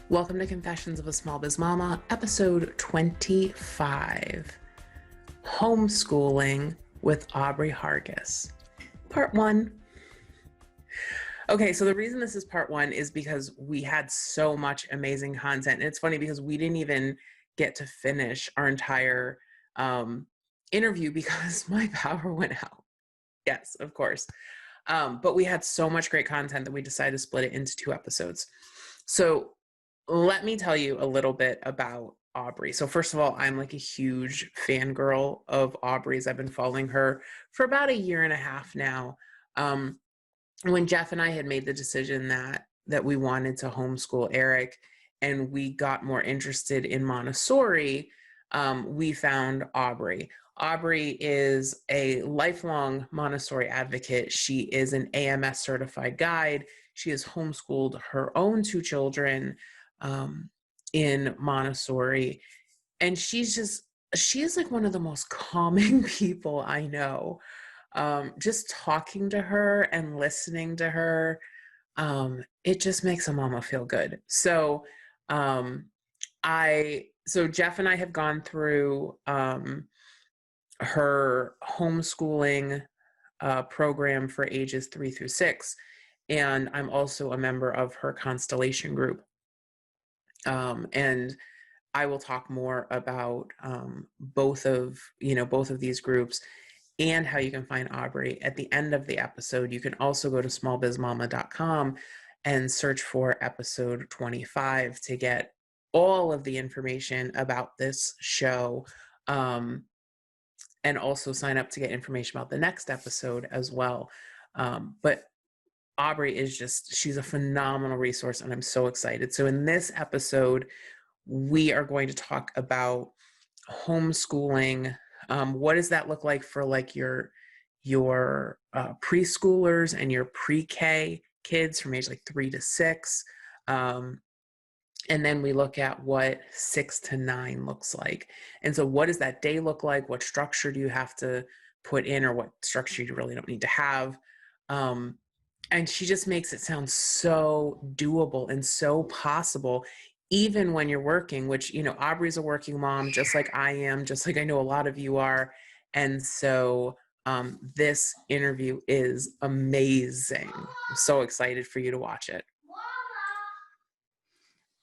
Welcome to Confessions of a Small Biz Mama, episode 25, Homeschooling with Aubrey Hargis, part 1. Okay, so the reason this is part 1 is because we had so much amazing content. And it's funny because we didn't even get to finish our entire interview because my power went out. Yes, of course. But we had so much great content that we decided to split it into 2 episodes. So let me tell you a little bit about Aubrey. So first of all, I'm like a huge fangirl of Aubrey's. I've been following her for about 1.5 years now. When Jeff and I had made the decision that we wanted to homeschool Eric and we got more interested in Montessori, we found Aubrey. Aubrey is a lifelong Montessori advocate. She is an AMS certified guide. She has homeschooled her own 2 children in Montessori. And she is like one of the most calming people I know. Just talking to her and listening to her, it just makes a mama feel good. So Jeff and I have gone through her homeschooling program for ages 3 through 6. And I'm also a member of her constellation group. And I will talk more about both of these groups and how you can find Aubrey at the end of the episode. You can also go to smallbizmama.com and search for episode 25 to get all of the information about this show, and also sign up to get information about the next episode as well. But Aubrey she's a phenomenal resource, and I'm so excited. So in this episode, we are going to talk about homeschooling. What does that look like for like your preschoolers and your pre-K kids from age like 3 to 6? And then we look at what 6 to 9 looks like. And so what does that day look like? What structure do you have to put in, or what structure you really don't need to have? And she just makes it sound so doable and so possible, even when you're working, which, Aubrey's a working mom, just like I am, just like I know a lot of you are. And so this interview is amazing. I'm so excited for you to watch it.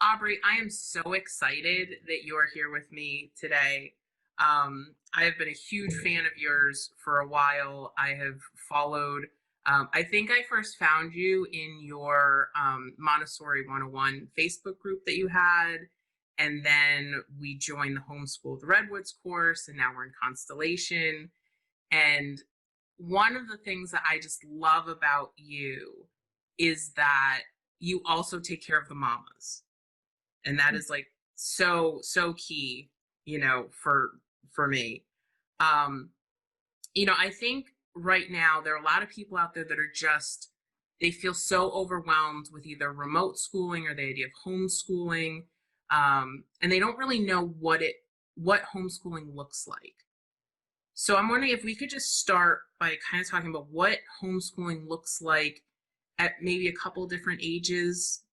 Aubrey, I am so excited that you are here with me today. I have been a huge fan of yours for a while. I have followed I think I first found you in your Montessori 101 Facebook group that you had, and then we joined the Homeschool with Redwoods course, and now we're in Constellation. And one of the things that I just love about you is that you also take care of the mamas, and that is like so key, for me. I think right now there are a lot of people out there that are they feel so overwhelmed with either remote schooling or the idea of homeschooling, and they don't really know what homeschooling looks like. So I'm wondering if we could just start by kind of talking about what homeschooling looks like at maybe a couple different ages.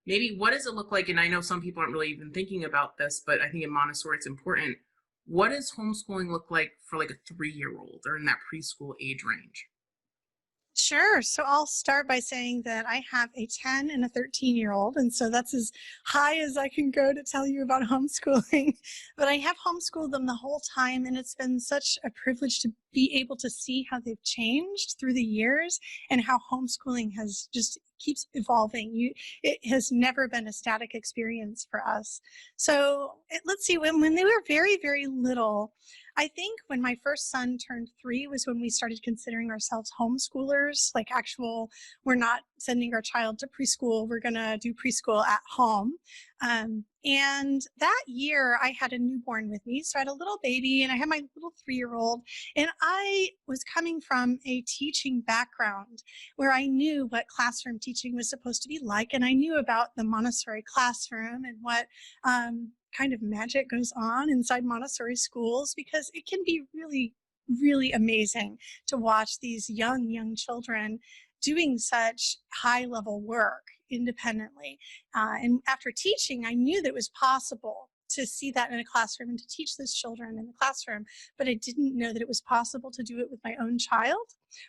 Maybe what does it look like? And I know some people aren't really even thinking about this, but I think in Montessori it's important. What does homeschooling look like for like a 3-year-old or in that preschool age range? Sure. So I'll start by saying that I have a 10 and a 13-year-old, and so that's as high as I can go to tell you about homeschooling. But I have homeschooled them the whole time, and it's been such a privilege to be able to see how they've changed through the years and how homeschooling has just keeps evolving. It has never been a static experience for us. So let's see, when they were very, very little, I think when my first son turned 3 was when we started considering ourselves homeschoolers, like we're not sending our child to preschool, we're going to do preschool at home. And that year I had a newborn with me. So I had a little baby and I had my little 3-year-old, and I was coming from a teaching background where I knew what classroom teaching was supposed to be like. And I knew about the Montessori classroom and what, kind of magic goes on inside Montessori schools, because it can be really, really amazing to watch these young children doing such high level work independently. And after teaching, I knew that it was possible to see that in a classroom and to teach those children in the classroom, but I didn't know that it was possible to do it with my own child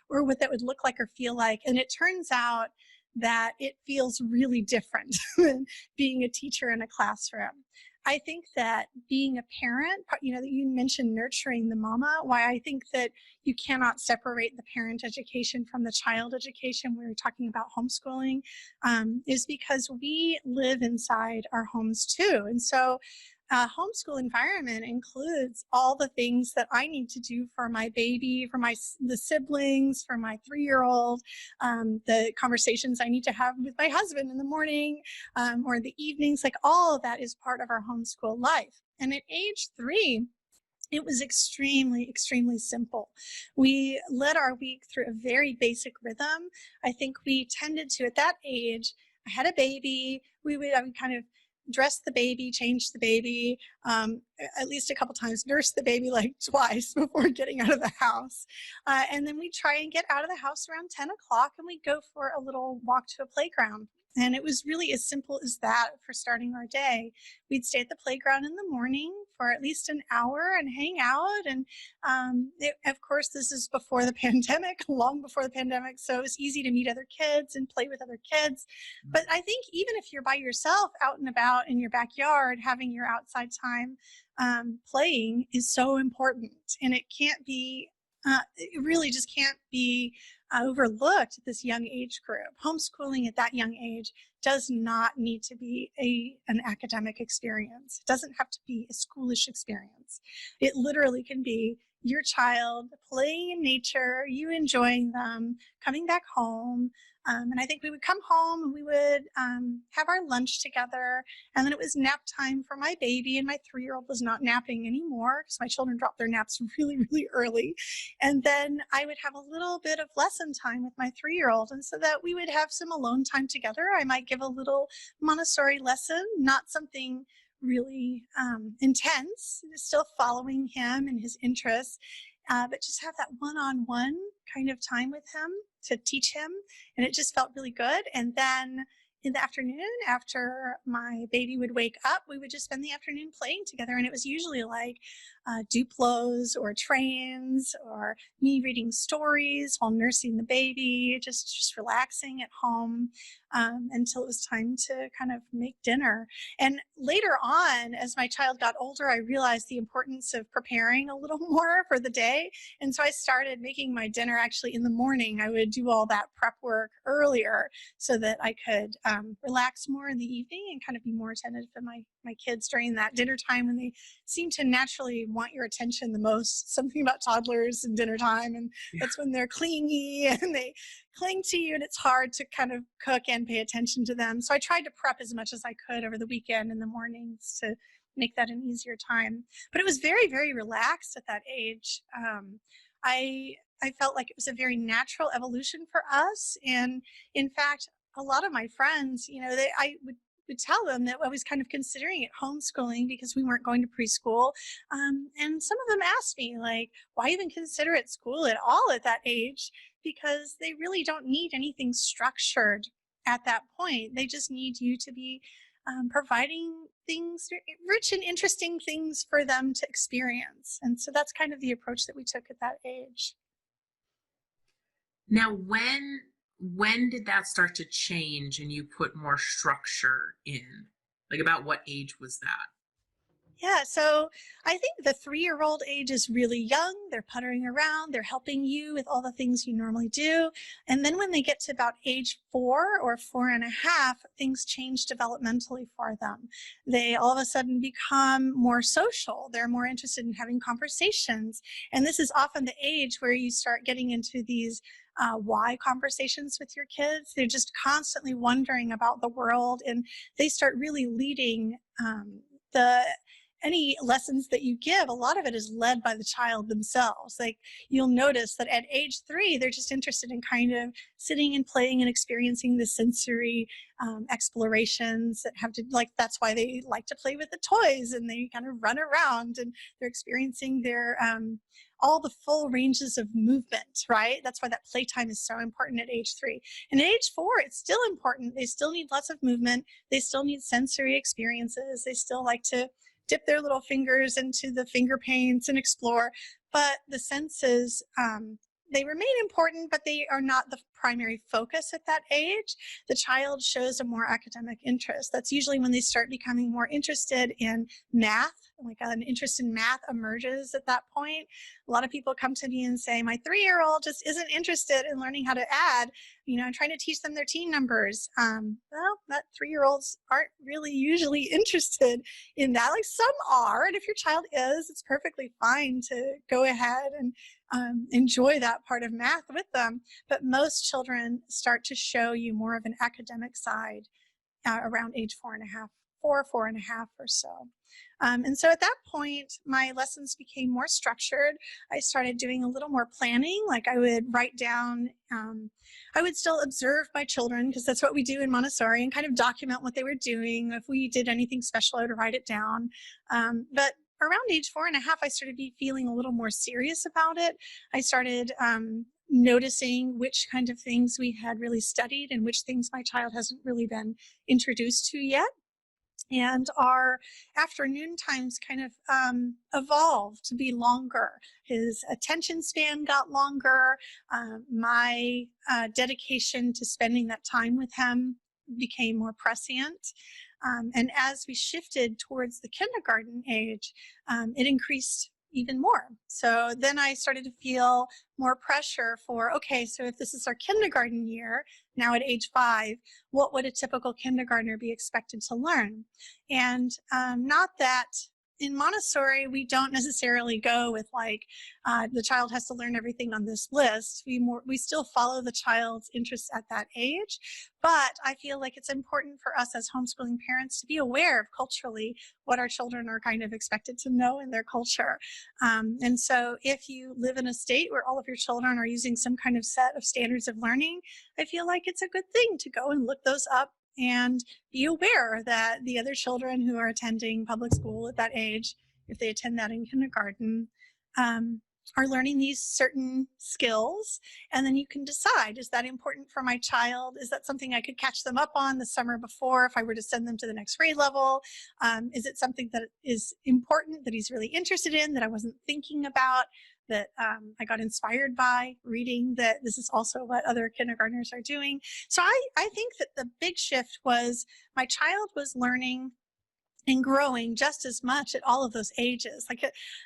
or what that would look like or feel like. And it turns out that it feels really different than being a teacher in a classroom. I think that being a parent, that you mentioned nurturing the mama, why I think that you cannot separate the parent education from the child education. We were talking about homeschooling, is because we live inside our homes too. And so homeschool environment includes all the things that I need to do for my baby, for the siblings, for my 3-year-old, the conversations I need to have with my husband in the morning or the evenings, like all of that is part of our homeschool life. And at age 3, it was extremely, extremely simple. We led our week through a very basic rhythm. I think we tended to, at that age, I had a baby, I would kind of dress the baby, change the baby, at least a couple times, nurse the baby like twice before getting out of the house. And then we try and get out of the house around 10 o'clock and we go for a little walk to a playground. And it was really as simple as that for starting our day. We'd stay at the playground in the morning for at least an hour and hang out. And of course, this is before the pandemic, long before the pandemic. So it was easy to meet other kids and play with other kids. But I think even if you're by yourself out and about in your backyard, having your outside time playing is so important. And it can't be, it really just can't be overlooked at this young age group. Homeschooling at that young age does not need to be an academic experience. It doesn't have to be a schoolish experience. It literally can be your child playing in nature, you enjoying them, coming back home. And I think we would come home and we would have our lunch together. And then it was nap time for my baby. And my 3-year-old was not napping anymore because my children dropped their naps really, really early. And then I would have a little bit of lesson time with my 3-year-old. And so that we would have some alone time together. I might give a little Montessori lesson, not something really intense, still following him and his interests, but just have that one-on-one kind of time with him to teach him. And it just felt really good. And then in the afternoon, after my baby would wake up, we would just spend the afternoon playing together. And it was usually like Duplos or trains or me reading stories while nursing the baby, just relaxing at home until it was time to kind of make dinner. And later on, as my child got older, I realized the importance of preparing a little more for the day. And so I started making my dinner actually in the morning. I would do all that prep work earlier so that I could relax more in the evening and kind of be more attentive to my kids during that dinner time when they seem to naturally want your attention the most. Something about toddlers and dinner time, and that's when they're clingy and they cling to you, and it's hard to kind of cook and pay attention to them. So I tried to prep as much as I could over the weekend in the mornings to make that an easier time. But it was very, very relaxed at that age. I felt like it was a very natural evolution for us. And in fact, a lot of my friends, I would tell them that I was kind of considering it homeschooling because we weren't going to preschool. And some of them asked me, like, why even consider it school at all at that age? Because they really don't need anything structured at that point. They just need you to be providing things, rich and interesting things for them to experience. And so that's kind of the approach that we took at that age. Now, when did that start to change and you put more structure in? Like, about what age was that? Yeah, so I think the 3-year-old age is really young. They're puttering around. They're helping you with all the things you normally do. And then when they get to about age 4 or 4.5, things change developmentally for them. They all of a sudden become more social. They're more interested in having conversations. And this is often the age where you start getting into these why conversations with your kids. They're just constantly wondering about the world, and they start really leading the any lessons that you give, a lot of it is led by the child themselves. Like you'll notice that at age 3, they're just interested in kind of sitting and playing and experiencing the sensory explorations that have to, like, that's why they like to play with the toys and they kind of run around and they're experiencing their all the full ranges of movement, right? That's why that playtime is so important at age 3. And at age 4, it's still important. They still need lots of movement. They still need sensory experiences. They still like to dip their little fingers into the finger paints and explore. But the senses, they remain important, but they are not the primary focus at that age. The child shows a more academic interest. That's usually when they start becoming more interested in math. Like an interest in math emerges at that point. A lot of people come to me and say, my 3-year-old just isn't interested in learning how to add. I'm trying to teach them their teen numbers. Well, that 3-year-olds aren't really usually interested in that. Like some are, and if your child is, it's perfectly fine to go ahead and enjoy that part of math with them. But most children start to show you more of an academic side around age 4.5, 4.5 or so. And so at that point, my lessons became more structured. I started doing a little more planning. Like I would write down, I would still observe my children because that's what we do in Montessori and kind of document what they were doing. If we did anything special, I would write it down. But around age 4.5, I started feeling a little more serious about it. I started noticing which kind of things we had really studied and which things my child hasn't really been introduced to yet. And our afternoon times kind of evolved to be longer. His attention span got longer. My dedication to spending that time with him became more prescient. And as we shifted towards the kindergarten age, it increased even more. So then I started to feel more pressure for, okay, so if this is our kindergarten year, now at age 5, what would a typical kindergartner be expected to learn? And not that in Montessori, we don't necessarily go with like, the child has to learn everything on this list. We still follow the child's interests at that age. But I feel like it's important for us as homeschooling parents to be aware of culturally what our children are kind of expected to know in their culture. And so if you live in a state where all of your children are using some kind of set of standards of learning, I feel like it's a good thing to go and look those up and be aware that the other children who are attending public school at that age, if they attend that in kindergarten, are learning these certain skills. And then you can decide, is that important for my child? Is that something I could catch them up on the summer before if I were to send them to the next grade level? Is it something that is important, that he's really interested in, that I wasn't thinking about, that I got inspired by reading that this is also what other kindergartners are doing? So I think that the big shift was my child was learning and growing just as much at all of those ages.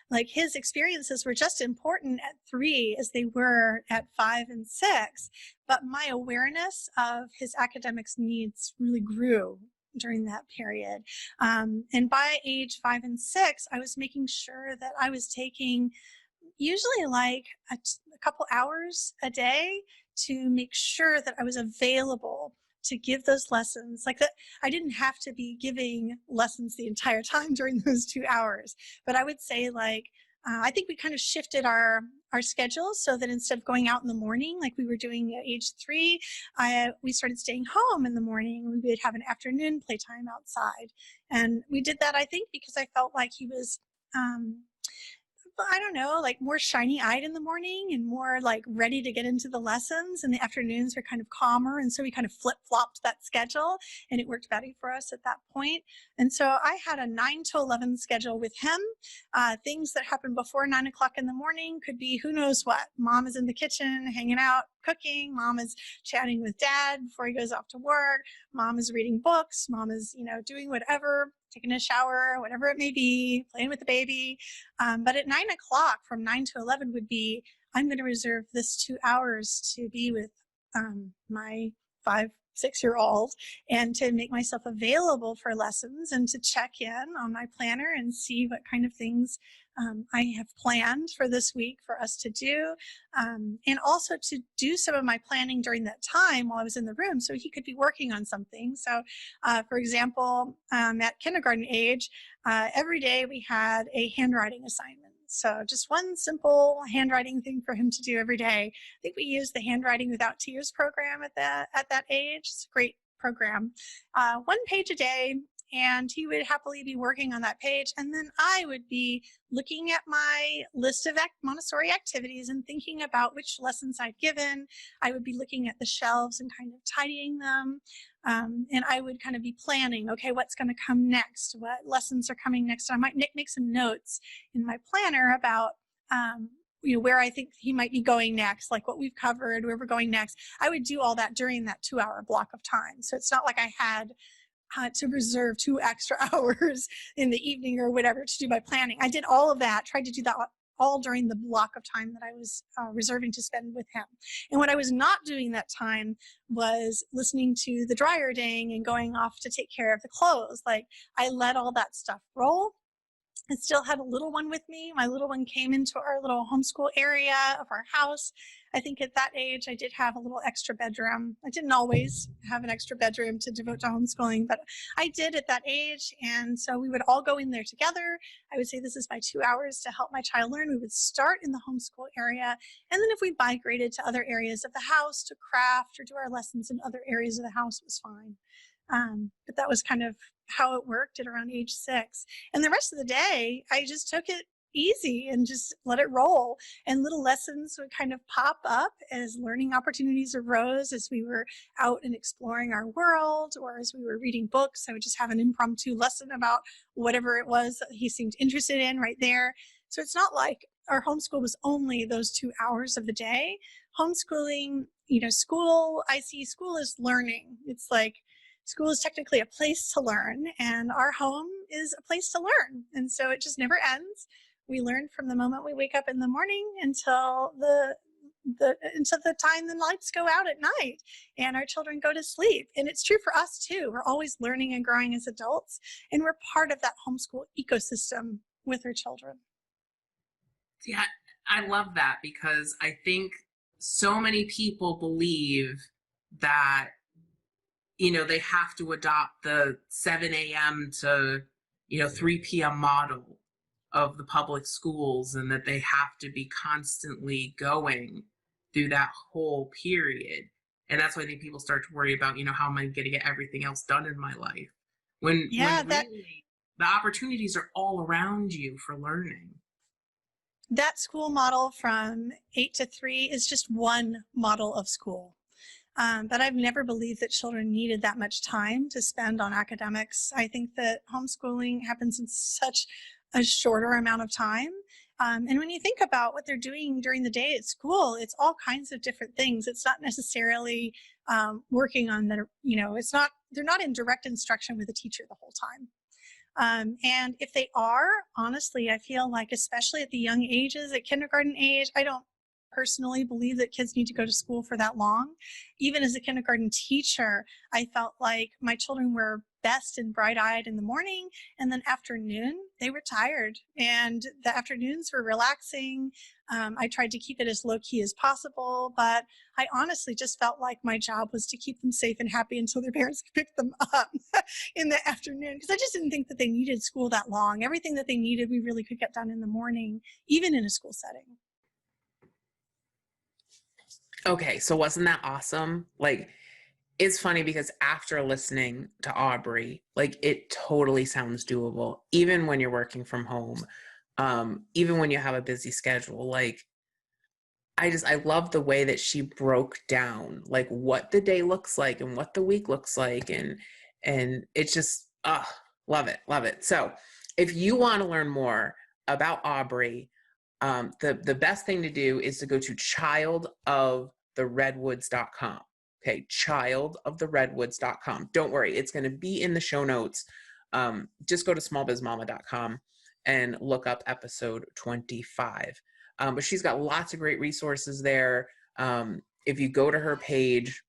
Like his experiences were just important at 3 as they were at 5 and 6. But my awareness of his academics needs really grew during that period. And by age 5 and 6, I was making sure that I was taking usually like a couple hours a day to make sure that I was available to give those lessons. Like that, I didn't have to be giving lessons the entire time during those 2 hours, but I would say like, I think we kind of shifted our schedule so that instead of going out in the morning, like we were doing at age 3, we started staying home in the morning. We would have an afternoon playtime outside. And we did that, I think, because I felt like he was, I don't know, like more shiny-eyed in the morning and more like ready to get into the lessons, and the afternoons were kind of calmer. And so we kind of flip-flopped that schedule and it worked better for us at that point. And so I had a 9 to 11 schedule with him. Things that happened before 9 o'clock in the morning could be who knows what. Mom is in the kitchen hanging out, cooking. Mom is chatting with dad before he goes off to work. Mom is reading books. Mom is, doing whatever, taking a shower, whatever it may be, playing with the baby. But at 9 o'clock, from 9 to 11 would be, I'm going to reserve this 2 hours to be with my 5, 6-year-old, and to make myself available for lessons and to check in on my planner and see what kind of things I have planned for this week for us to do, and also to do some of my planning during that time while I was in the room so he could be working on something. So, for example, at kindergarten age, every day we had a handwriting assignment. So just one simple handwriting thing for him to do every day. I think we used the Handwriting Without Tears program at that age. It's a great program. 1 page a day, and he would happily be working on that page. And then I would be looking at my list of Montessori activities and thinking about which lessons I'd given. I would be looking at the shelves and kind of tidying them. And I would kind of be planning, okay, what's going to come next? What lessons are coming next? And I might make some notes in my planner about where I think he might be going next, like what we've covered, where we're going next. I would do all that during that 2-hour block of time. So it's not like I had to reserve 2 extra hours in the evening or whatever to do my planning. I did all of that, tried to do that all during the block of time that I was reserving to spend with him. And what I was not doing that time was listening to the dryer ding and going off to take care of the clothes. Like, I let all that stuff roll. I still had a little one with me. My little one came into our little homeschool area of our house. I think at that age, I did have a little extra bedroom. I didn't always have an extra bedroom to devote to homeschooling, but I did at that age. And so we would all go in there together. I would say, this is my 2 hours to help my child learn. We would start in the homeschool area. And then if we migrated to other areas of the house to craft or do our lessons in other areas of the house, it was fine. But that was kind of how it worked at around age 6. And the rest of the day, I just took it easy and just let it roll. And little lessons would kind of pop up as learning opportunities arose, as we were out and exploring our world, or as we were reading books. I would just have an impromptu lesson about whatever it was that he seemed interested in right there. So it's not like our homeschool was only those 2 hours of the day. Homeschooling, school, I see school as learning. It's like, school is technically a place to learn, and our home is a place to learn. And so it just never ends. We learn from the moment we wake up in the morning until the time the lights go out at night and our children go to sleep. And it's true for us too. We're always learning and growing as adults, and we're part of that homeschool ecosystem with our children. Yeah, I love that, because I think so many people believe that they have to adopt the 7 a.m. to 3 p.m. model of the public schools, and that they have to be constantly going through that whole period. And that's why I think people start to worry about, how am I going to get everything else done in my life? When really the opportunities are all around you for learning. That school model from 8 to 3 is just one model of school. But I've never believed that children needed that much time to spend on academics. I think that homeschooling happens in such a shorter amount of time. And when you think about what they're doing during the day at school, it's all kinds of different things. It's not necessarily working on their, they're not in direct instruction with a teacher the whole time. And if they are, honestly, I feel like, especially at the young ages, at kindergarten age, I don't personally believe that kids need to go to school for that long. Even as a kindergarten teacher, I felt like my children were best and bright-eyed in the morning, and then afternoon they were tired, and the afternoons were relaxing. I tried to keep it as low-key as possible, but I honestly just felt like my job was to keep them safe and happy until their parents could pick them up in the afternoon, because I just didn't think that they needed school that long. Everything that they needed, we really could get done in the morning, even in a school setting. Okay, so wasn't that awesome? Like, it's funny because after listening to Aubrey, like, it totally sounds doable, even when you're working from home, even when you have a busy schedule. Like, I love the way that she broke down like what the day looks like and what the week looks like, and it's just love it. So if you want to learn more about Aubrey, the best thing to do is to go to childoftheredwoods.com. Okay, childoftheredwoods.com. Don't worry, it's going to be in the show notes. Just go to smallbizmama.com and look up episode 25. But she's got lots of great resources there. If you go to her page,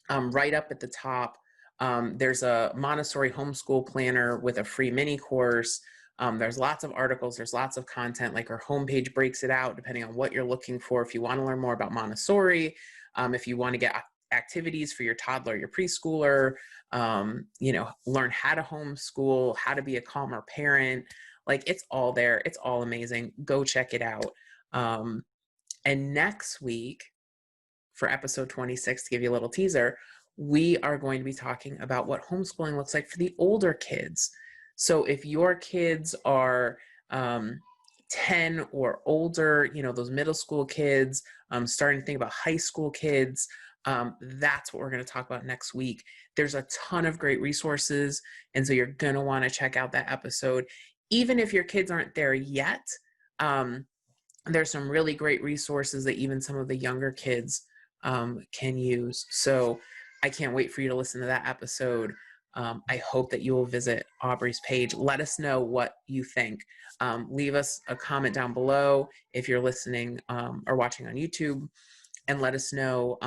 Right up at the top, there's a Montessori homeschool planner with a free mini course. There's lots of articles, there's lots of content, like our homepage breaks it out depending on what you're looking for. If you want to learn more about Montessori, if you want to get activities for your toddler, your preschooler, learn how to homeschool, how to be a calmer parent, like it's all there. It's all amazing. Go check it out. And next week, for episode 26, to give you a little teaser, we are going to be talking about what homeschooling looks like for the older kids. So if your kids are 10 or older, those middle school kids, starting to think about high school kids, that's what we're going to talk about next week. There's a ton of great resources, and so you're going to want to check out that episode. Even if your kids aren't there yet, there's some really great resources that even some of the younger kids can use. So I can't wait for you to listen to that episode. I hope that you will visit Aubrey's page. Let us know what you think. Leave us a comment down below if you're listening or watching on YouTube, and let us know,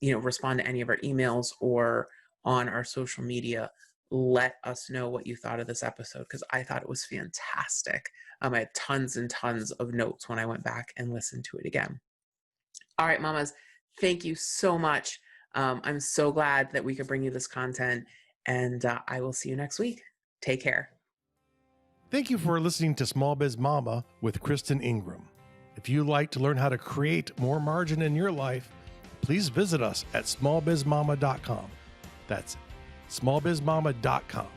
respond to any of our emails or on our social media. Let us know what you thought of this episode, because I thought it was fantastic. I had tons and tons of notes when I went back and listened to it again. All right, mamas, thank you so much. I'm so glad that we could bring you this content, and I will see you next week. Take care. Thank you for listening to Small Biz Mama with Kristen Ingram. If you'd like to learn how to create more margin in your life, please visit us at smallbizmama.com. That's smallbizmama.com.